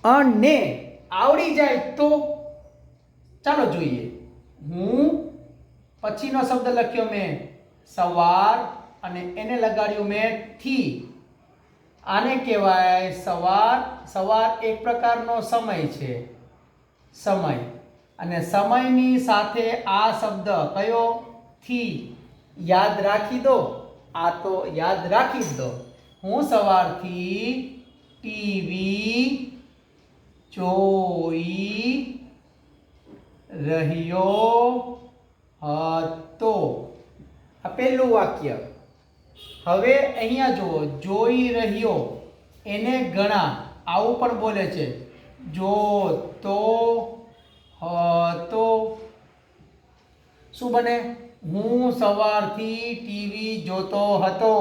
અને આવડી જાય તો ચાલો જોઈએ. હું પછીનો શબ્દ લખ્યો મેં સવાર અને એને લગાડ્યું મેં થી. આને કહેવાય સવાર. સવાર એક પ્રકારનો સમય છે, સમય. અને સમયની સાથે આ શબ્દ કયો થી યાદ રાખી દો. આ તો યાદ રાખી જ દો. હું સવારથી ટીવી જોઈ રહ્યો હતો. આ પહેલું વાક્ય. હવે અહીંયા જુઓ, જોઈ રહ્યો એને ઘણા આવું પણ બોલે છે, જોતો હતો. શું બને? હું સવારથી ટીવી જોતો હતો.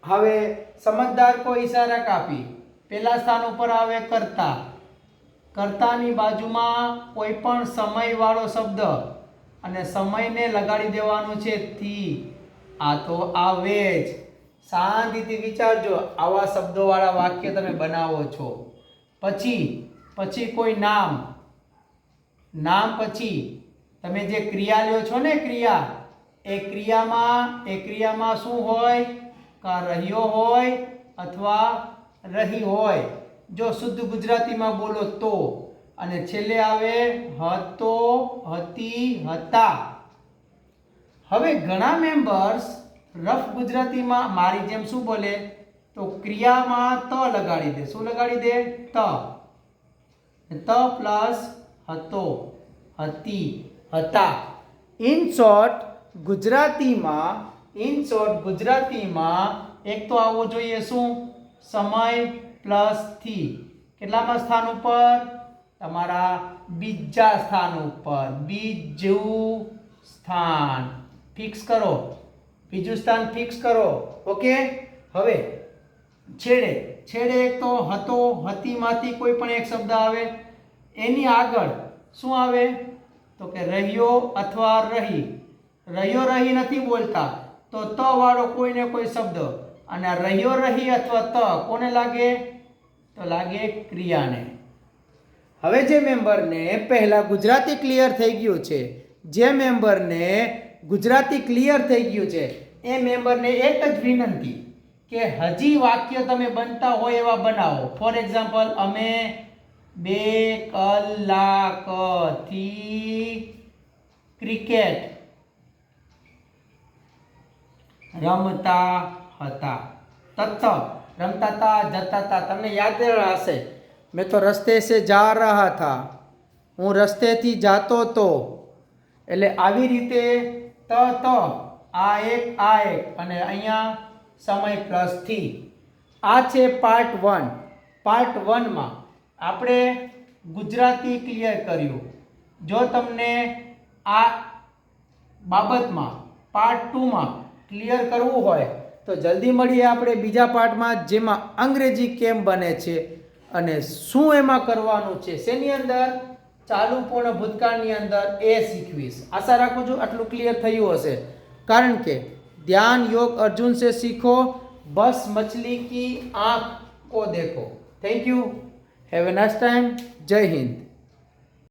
હવે સમજદાર કો ઈશારા કાપી. પહેલા સ્થાન ઉપર આવે કર્તા. કર્તાની બાજુમાં કોઈ પણ સમય વાળો શબ્દ અને સમયને લગાડી દેવાનું છે થી. આ તો આવે જ. શાંતિથી વિચારજો. આવા શબ્દો વાળા વાક્ય તમે બનાવો છો. પછી કોઈ નામ. નામ પછી તમે જે ક્રિયા લ્યો છો ને, ક્રિયા, એ ક્રિયામાં શું હોય? કા રહ્યો હોય અથવા રહી હોય. જો શુદ્ધ ગુજરાતીમાં બોલો તો. અને છેલ્લે આવે હતો, હતી, હતા. હવે ઘણા મેમ્બર્સ રફ ગુજરાતીમાં મારી જેમ શું બોલે? તો ક્રિયામાં ત લગાડી દે. શું લગાડી દે? ત. ત પ્લસ હતો, હતી, હતા. ઇન શોર્ટ ગુજરાતીમાં એક તો આવવું જોઈએ શું? સમય પ્લસ થી. કેટલામાં સ્થાન ઉપર? તમારા બીજા સ્થાન ઉપર. બીજું સ્થાન ફિક્સ કરો. બીજું સ્થાન ફિક્સ કરો. ઓકે. હવે છેડે એક તો હતો, હતીમાંથી કોઈ પણ એક શબ્દ આવે. એની આગળ શું આવે? તો કે રહ્યો અથવા રહી. રહ્યો રહી નથી બોલતા, તો ત વાળો કોઈને કોઈ શબ્દ. અને રહ્યો રહી અથવા ત કોને લાગે? તો લાગે ક્રિયાને. હવે જે મેમ્બરને પહેલા ગુજરાતી ક્લિયર થઈ ગયું છે, એ મેમ્બરને એક જ વિનંતી કે હજી વાક્ય તમે બનતા હોય એવા બનાવો. ફોર એક્ઝામ્પલ, અમે 2 કલાકથી ક્રિકેટ રમતા હતા. તથ રમતા હતા, જતા હતા. તમને યાદ હશે, મેં તો રસ્તે સે જા રહા થા. હું રસ્તેથી જાતો તો. એટલે આવી રીતે આ એક અને અહીંયા સમય પ્લસ થી. આ છે પાર્ટ 1. પાર્ટ 1 માં આપણે ગુજરાતી ક્લિયર કર્યું. જો તમને આ બાબતમાં પાર્ટ 2 માં ક્લિયર કરવું હોય તો જલ્દી મળીએ આપણે બીજા પાર્ટમાં, જેમાં અંગ્રેજી કેમ બને છે અને શું એમાં કરવાનું છે. શેની અંદર? ચાલુ પૂર્ણ ભૂતકાળની અંદર એ શીખવીશ. આશા રાખું છું આટલું ક્લિયર થયું હશે. કારણ કે ધ્યાન યોગ अर्जुन से सीखो, बस मछली की आंख को देखो. Thank you. Have a nice time. जय हिंद.